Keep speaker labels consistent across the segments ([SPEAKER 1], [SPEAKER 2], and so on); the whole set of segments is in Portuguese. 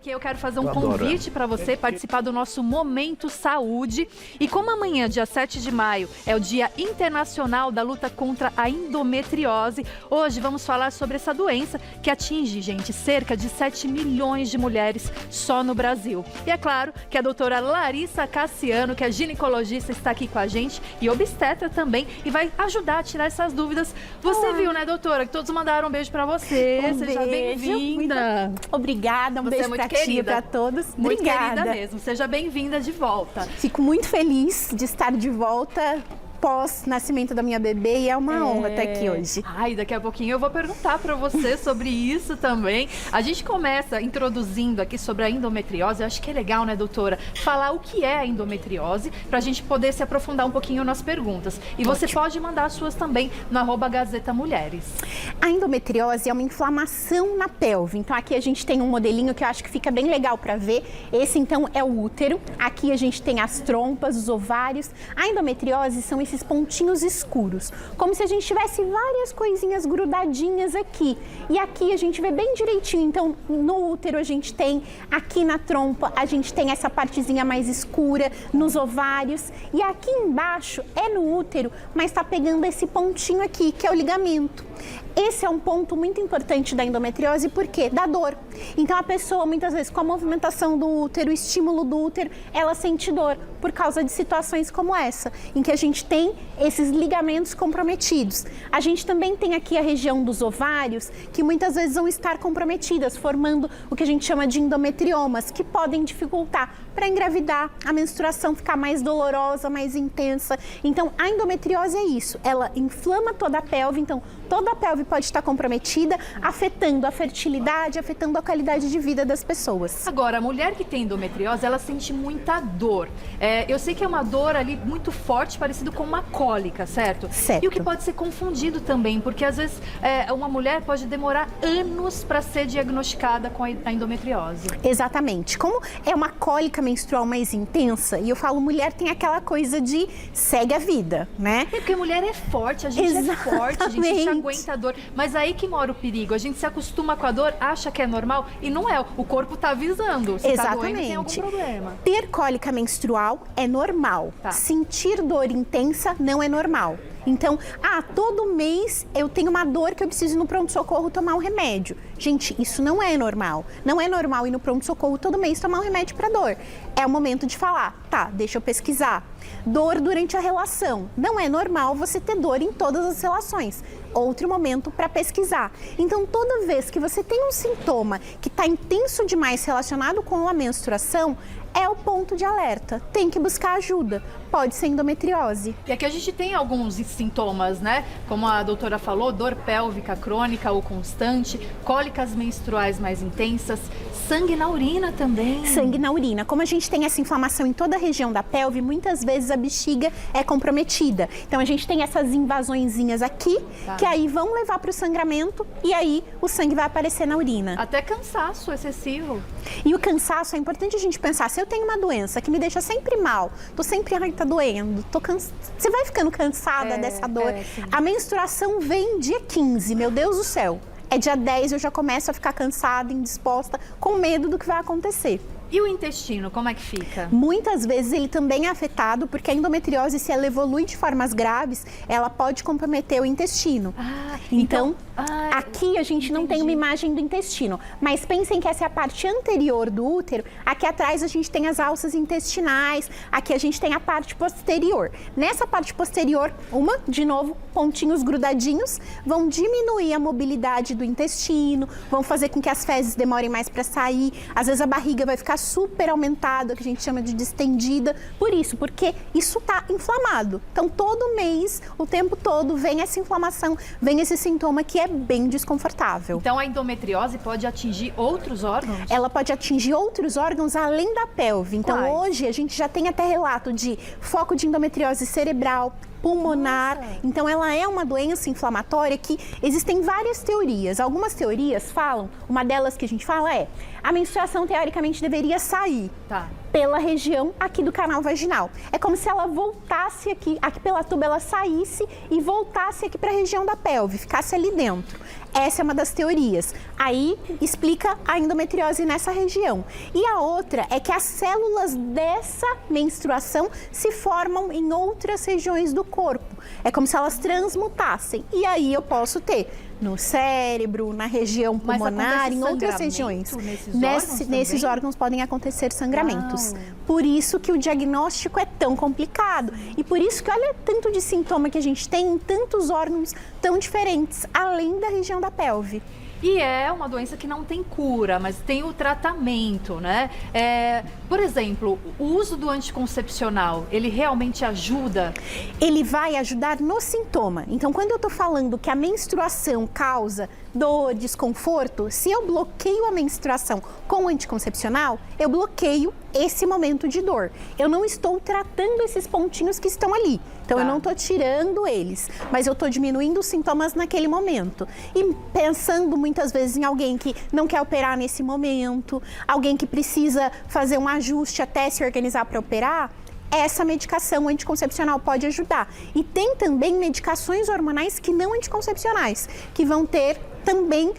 [SPEAKER 1] porque eu quero fazer um convite para você participar do nosso Momento Saúde. E como amanhã, dia 7 de maio, é o Dia Internacional da Luta contra a Endometriose, hoje vamos falar sobre essa doença que atinge, gente, cerca de 7 milhões de mulheres só no Brasil. E é claro que a doutora Larissa Cassiano, que é ginecologista, está aqui com a gente e obstetra também e vai ajudar a tirar essas dúvidas. Você viu, né, doutora, que todos mandaram um beijo para você. Seja bem-vinda.
[SPEAKER 2] Obrigada, beijo pra ti e pra todos.
[SPEAKER 1] Muito
[SPEAKER 2] Obrigada.
[SPEAKER 1] querida mesmo. Seja bem-vinda de volta.
[SPEAKER 2] Fico muito feliz de estar de volta pós-nascimento da minha bebê e é uma honra estar aqui hoje.
[SPEAKER 1] Ai, daqui a pouquinho eu vou perguntar para você sobre isso também. A gente começa introduzindo aqui sobre a endometriose. Eu acho que é legal, né, doutora, falar o que é a endometriose para a gente poder se aprofundar um pouquinho nas perguntas. E você pode mandar as suas também no @Gazeta Mulheres.
[SPEAKER 2] A endometriose é uma inflamação na pelve. Então aqui a gente tem um modelinho que eu acho que fica bem legal para ver. Esse então é o útero. Aqui a gente tem as trompas, os ovários. A endometriose são esses pontinhos escuros, como se a gente tivesse várias coisinhas grudadinhas aqui. E aqui a gente vê bem direitinho. Então, no útero a gente tem, aqui na trompa a gente tem essa partezinha mais escura, nos ovários. E aqui embaixo é no útero, mas está pegando esse pontinho aqui, que é o ligamento. Esse é um ponto muito importante da endometriose, porque dá dor. Então a pessoa, muitas vezes, com a movimentação do útero, o estímulo do útero, ela sente dor por causa de situações como essa, em que a gente tem esses ligamentos comprometidos. A gente também tem aqui a região dos ovários, que muitas vezes vão estar comprometidas, formando o que a gente chama de endometriomas, que podem dificultar para engravidar, a menstruação ficar mais dolorosa, mais intensa. Então a endometriose é isso, ela inflama toda a pelve, então toda a pelve pode estar comprometida, afetando a fertilidade, afetando a qualidade de vida das pessoas.
[SPEAKER 1] Agora, a mulher que tem endometriose, ela sente muita dor. Eu sei que é uma dor ali muito forte, parecido com uma cólica, certo?
[SPEAKER 2] Certo.
[SPEAKER 1] E o que pode ser confundido também, porque às vezes uma mulher pode demorar anos para ser diagnosticada com a endometriose.
[SPEAKER 2] Exatamente. Como é uma cólica menstrual mais intensa, e eu falo, mulher tem aquela coisa de segue a vida, né?
[SPEAKER 1] É porque mulher é forte, a gente é forte, a gente aguenta a dor. Mas aí que mora o perigo. A gente se acostuma com a dor, acha que é normal e não é. O corpo tá avisando. Se tá doendo, tem algum problema.
[SPEAKER 2] Ter cólica menstrual é normal.
[SPEAKER 1] Tá.
[SPEAKER 2] Sentir dor intensa não é normal. Então, todo mês eu tenho uma dor que eu preciso ir no pronto-socorro tomar um remédio. Gente, isso não é normal. Não é normal ir no pronto-socorro todo mês tomar um remédio para dor. É o momento de falar, deixa eu pesquisar. Dor durante a relação. Não é normal você ter dor em todas as relações. Outro momento para pesquisar. Então, toda vez que você tem um sintoma que está intenso demais relacionado com a menstruação, é o ponto de alerta. Tem que buscar ajuda. Pode ser endometriose.
[SPEAKER 1] E aqui a gente tem alguns sintomas, né? Como a doutora falou, dor pélvica crônica ou constante, cólicas menstruais mais intensas, sangue na urina também.
[SPEAKER 2] Sangue na urina. Como a gente tem essa inflamação em toda a região da pelve, muitas vezes a bexiga é comprometida. Então a gente tem essas invasõezinhas aqui, que aí vão levar para o sangramento e aí o sangue vai aparecer na urina.
[SPEAKER 1] Até cansaço excessivo.
[SPEAKER 2] E o cansaço, é importante a gente pensar, se eu tenho uma doença que me deixa sempre mal, tô sempre, tá doendo, você vai ficando cansada dessa dor. A menstruação vem dia 15, meu Deus do céu. É dia 10, eu já começo a ficar cansada, indisposta, com medo do que vai acontecer.
[SPEAKER 1] E o intestino, como é que fica?
[SPEAKER 2] Muitas vezes ele também é afetado, porque a endometriose, se ela evolui de formas graves, ela pode comprometer o intestino. Então, aqui a gente não tem uma imagem do intestino, mas pensem que essa é a parte anterior do útero. Aqui atrás a gente tem as alças intestinais, aqui a gente tem a parte posterior. Nessa parte posterior, de novo, pontinhos grudadinhos, vão diminuir a mobilidade do intestino, vão fazer com que as fezes demorem mais para sair, às vezes a barriga vai ficar super aumentada, que a gente chama de distendida, porque isso está inflamado. Então, todo mês, o tempo todo, vem essa inflamação, vem esse sintoma que é bem desconfortável.
[SPEAKER 1] Então, a endometriose pode atingir outros órgãos?
[SPEAKER 2] Ela pode atingir outros órgãos além da pelve. Então, hoje, a gente já tem até relato de foco de endometriose cerebral, pulmonar.
[SPEAKER 1] Nossa.
[SPEAKER 2] Então, ela é uma doença inflamatória que existem várias teorias. Algumas teorias falam, uma delas que a gente fala é, a menstruação teoricamente deveria sair pela região aqui do canal vaginal. É como se ela voltasse aqui pela tuba, ela saísse e voltasse aqui para a região da pelve, ficasse ali dentro. Essa é uma das teorias. Aí explica a endometriose nessa região. E a outra é que as células dessa menstruação se formam em outras regiões do corpo. É como se elas transmutassem. E aí eu posso ter no cérebro, na região pulmonar, em outras regiões. Nesses órgãos podem acontecer sangramentos.
[SPEAKER 1] Uau.
[SPEAKER 2] Por isso que o diagnóstico é tão complicado. E por isso que olha tanto de sintoma que a gente tem em tantos órgãos tão diferentes, além da região da pelve.
[SPEAKER 1] E é uma doença que não tem cura, mas tem o tratamento, né? Por exemplo, o uso do anticoncepcional, ele realmente ajuda?
[SPEAKER 2] Ele vai ajudar no sintoma. Então, quando eu tô falando que a menstruação causa dor, desconforto, se eu bloqueio a menstruação com o anticoncepcional, eu bloqueio esse momento de dor. Eu não estou tratando esses pontinhos que estão ali. Então, eu não estou tirando eles, mas eu estou diminuindo os sintomas naquele momento. E pensando muitas vezes em alguém que não quer operar nesse momento, alguém que precisa fazer um ajuste até se organizar para operar, essa medicação anticoncepcional pode ajudar. E tem também medicações hormonais que não anticoncepcionais, que vão ter também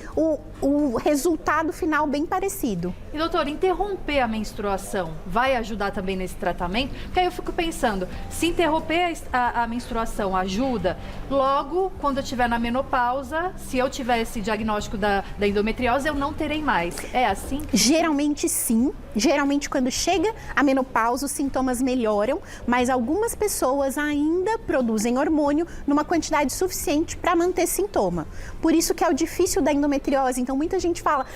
[SPEAKER 2] o resultado final bem parecido.
[SPEAKER 1] E doutor, interromper a menstruação vai ajudar também nesse tratamento? Porque aí eu fico pensando, se interromper a menstruação ajuda, logo quando eu estiver na menopausa, se eu tiver esse diagnóstico da endometriose, eu não terei mais. É assim?
[SPEAKER 2] Geralmente sim. Geralmente quando chega a menopausa os sintomas melhoram, mas algumas pessoas ainda produzem hormônio numa quantidade suficiente para manter sintoma. Por isso que é o difícil da endometriose. Então muita gente fala,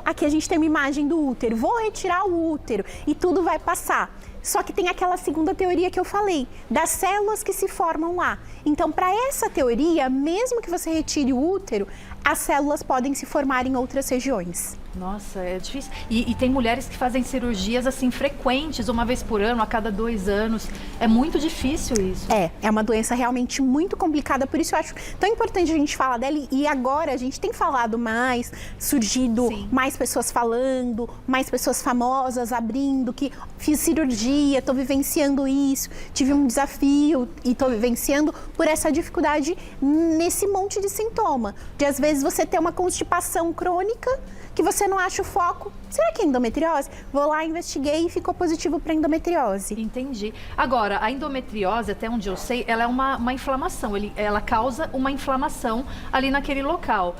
[SPEAKER 2] aqui a gente tem uma imagem do útero, vou retirar o útero e tudo vai passar. Só que tem aquela segunda teoria que eu falei, das células que se formam lá. Então, para essa teoria, mesmo que você retire o útero, as células podem se formar em outras regiões.
[SPEAKER 1] Nossa, é difícil. E tem mulheres que fazem cirurgias assim frequentes, uma vez por ano, a cada 2 anos. É muito difícil isso.
[SPEAKER 2] É uma doença realmente muito complicada, por isso eu acho tão importante a gente falar dela. E agora a gente tem falado mais, surgido mais pessoas falando, mais pessoas famosas abrindo, que fiz cirurgia, estou vivenciando isso, tive um desafio e estou vivenciando por essa dificuldade nesse monte de sintoma. De às vezes você ter uma constipação crônica, que você não acha o foco. Será que é endometriose? Vou lá, investiguei e ficou positivo para endometriose.
[SPEAKER 1] Entendi. Agora, a endometriose, até onde eu sei, ela é uma inflamação. Ela causa uma inflamação ali naquele local.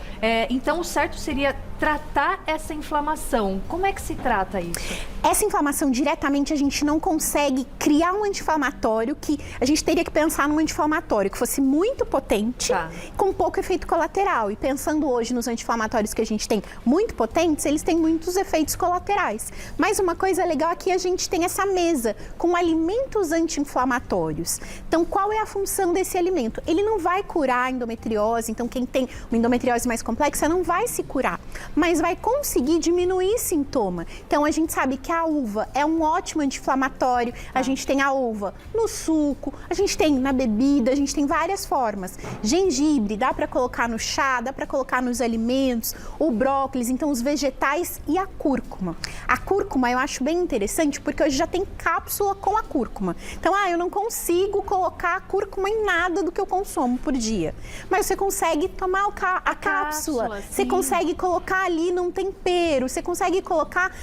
[SPEAKER 1] Então, o certo seria tratar essa inflamação. Como é que se trata isso?
[SPEAKER 2] Essa inflamação, diretamente, a gente não consegue criar um anti-inflamatório que... A gente teria que pensar num anti-inflamatório que fosse muito potente, com pouco efeito colateral. E pensando hoje nos anti-inflamatórios que a gente tem muito potentes, eles têm muitos efeitos colaterais. Mas uma coisa legal é que a gente tem essa mesa com alimentos anti-inflamatórios. Então, qual é a função desse alimento? Ele não vai curar a endometriose, então quem tem uma endometriose mais complexa não vai se curar, mas vai conseguir diminuir sintoma. Então, a gente sabe que a uva é um ótimo anti-inflamatório, a gente tem a uva no suco, a gente tem na bebida, a gente tem várias formas. Gengibre, dá para colocar no chá, dá para colocar nos alimentos, o brócolis, então os vegetais e a cúrcuma. A cúrcuma eu acho bem interessante porque hoje já tem cápsula com a cúrcuma. Então, eu não consigo colocar a cúrcuma em nada do que eu consumo por dia. Mas você consegue tomar a cápsula, você consegue colocar ali num tempero, você consegue colocar...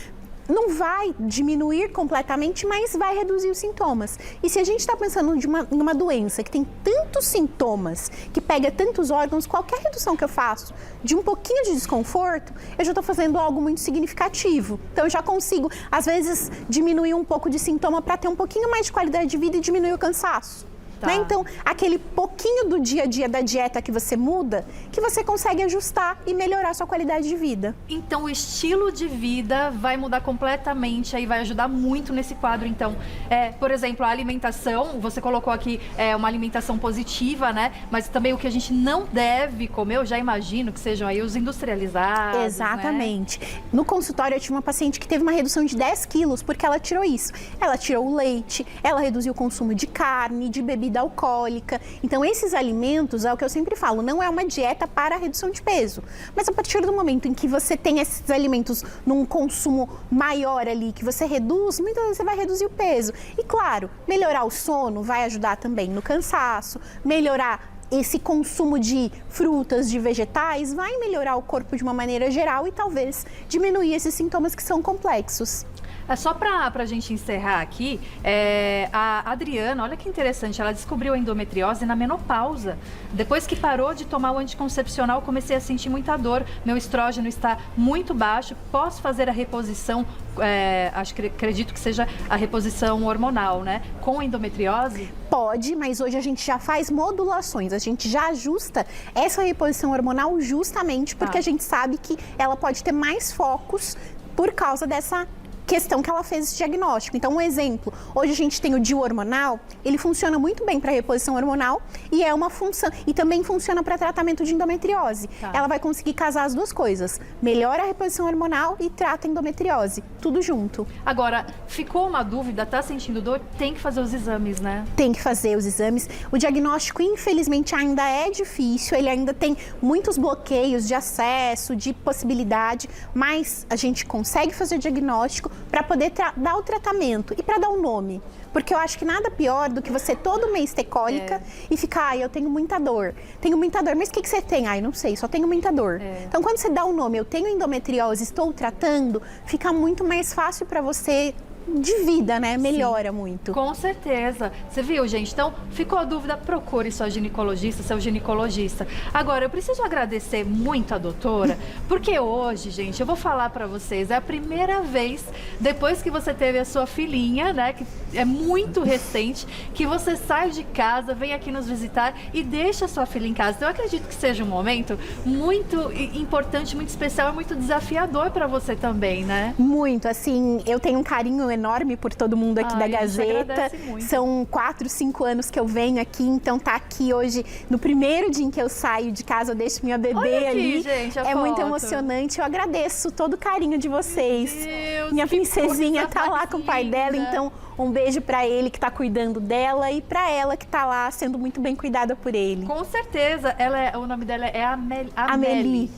[SPEAKER 2] Não vai diminuir completamente, mas vai reduzir os sintomas. E se a gente está pensando em uma doença que tem tantos sintomas, que pega tantos órgãos, qualquer redução que eu faço de um pouquinho de desconforto, eu já estou fazendo algo muito significativo. Então, eu já consigo, às vezes, diminuir um pouco de sintoma para ter um pouquinho mais de qualidade de vida e diminuir o cansaço. Né? Então, aquele pouquinho do dia a dia da dieta que você muda, que você consegue ajustar e melhorar a sua qualidade de vida.
[SPEAKER 1] Então, o estilo de vida vai mudar completamente, aí vai ajudar muito nesse quadro. Então, por exemplo, a alimentação, você colocou aqui uma alimentação positiva, né? Mas também o que a gente não deve comer, eu já imagino que sejam aí os industrializados.
[SPEAKER 2] Exatamente. Né? No consultório, eu tive uma paciente que teve uma redução de 10 quilos porque ela tirou isso. Ela tirou o leite, ela reduziu o consumo de carne, de bebida bebida alcoólica. Então, esses alimentos, é o que eu sempre falo, não é uma dieta para a redução de peso. Mas a partir do momento em que você tem esses alimentos num consumo maior ali, que você reduz, muitas vezes você vai reduzir o peso. E claro, melhorar o sono vai ajudar também no cansaço, melhorar esse consumo de frutas, de vegetais, vai melhorar o corpo de uma maneira geral e talvez diminuir esses sintomas que são complexos.
[SPEAKER 1] É só para a gente encerrar aqui, a Adriana, olha que interessante, ela descobriu a endometriose na menopausa. Depois que parou de tomar o anticoncepcional, comecei a sentir muita dor, meu estrógeno está muito baixo, posso fazer a reposição, acredito que seja a reposição hormonal, né? Com endometriose?
[SPEAKER 2] Pode, mas hoje a gente já faz modulações, a gente já ajusta essa reposição hormonal justamente porque a gente sabe que ela pode ter mais focos por causa dessa questão que ela fez esse diagnóstico. Então, um exemplo, hoje a gente tem o DIU hormonal, ele funciona muito bem para reposição hormonal e é uma função, e também funciona para tratamento de endometriose. Ela vai conseguir casar as duas coisas, melhora a reposição hormonal e trata a endometriose, tudo junto.
[SPEAKER 1] Agora, ficou uma dúvida, tá sentindo dor, tem que fazer os exames, né?
[SPEAKER 2] Tem que fazer os exames. O diagnóstico, infelizmente, ainda é difícil, ele ainda tem muitos bloqueios de acesso, de possibilidade, mas a gente consegue fazer o diagnóstico para poder dar o tratamento e para dar um nome. Porque eu acho que nada pior do que você todo mês ter cólica e ficar, eu tenho muita dor. Tenho muita dor, mas o que você tem? Não sei, só tenho muita dor. Então, quando você dá um nome, eu tenho endometriose, estou tratando, fica muito mais fácil para você de vida, né? Melhora muito.
[SPEAKER 1] Com certeza. Você viu, gente? Então, ficou a dúvida, procure sua ginecologista, seu ginecologista. Agora, eu preciso agradecer muito a doutora, porque hoje, gente, eu vou falar pra vocês, é a primeira vez, depois que você teve a sua filhinha, né, que é muito recente, que você sai de casa, vem aqui nos visitar e deixa a sua filha em casa. Então, eu acredito que seja um momento muito importante, muito especial e muito desafiador pra você também, né?
[SPEAKER 2] Muito, assim, eu tenho um carinho enorme por todo mundo aqui da Gazeta. São 4, 5 anos que eu venho aqui, então tá aqui hoje, no primeiro dia em que eu saio de casa, eu deixo minha bebê
[SPEAKER 1] Olha
[SPEAKER 2] ali.
[SPEAKER 1] aqui, gente,
[SPEAKER 2] é muito emocionante, eu agradeço todo o carinho de vocês.
[SPEAKER 1] Deus,
[SPEAKER 2] minha princesinha tá lá com o pai dela, então um beijo pra ele que tá cuidando dela e pra ela que tá lá sendo muito bem cuidada por ele.
[SPEAKER 1] Com certeza, o nome dela é
[SPEAKER 2] Amelie.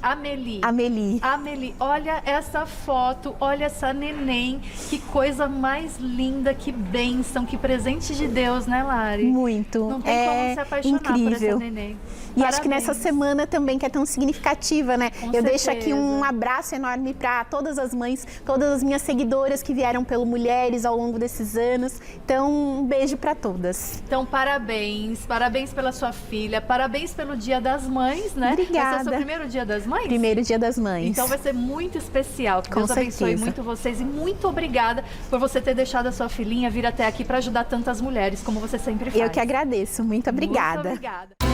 [SPEAKER 1] Amelie, olha essa foto, olha essa neném, que coisa mais linda, que bênção, que presente de Deus, né, Lari?
[SPEAKER 2] Muito.
[SPEAKER 1] Não tem como se apaixonar por essa neném.
[SPEAKER 2] E acho que nessa semana também, que é tão significativa, né? Eu deixo aqui um abraço enorme para todas as mães, todas as minhas seguidoras que vieram pelo Mulheres ao longo desses anos. Então, um beijo para todas.
[SPEAKER 1] Então, parabéns pela sua filha, parabéns pelo Dia das Mães, né?
[SPEAKER 2] Obrigada.
[SPEAKER 1] Vai ser o seu primeiro Dia das Mães?
[SPEAKER 2] Primeiro Dia das Mães.
[SPEAKER 1] Então vai ser muito especial. Que
[SPEAKER 2] Com
[SPEAKER 1] Deus abençoe
[SPEAKER 2] certeza.
[SPEAKER 1] muito vocês e muito obrigada por você ter deixado a sua filhinha vir até aqui para ajudar tantas mulheres, como você sempre faz.
[SPEAKER 2] Eu que agradeço. Muito obrigada.
[SPEAKER 1] Muito obrigada.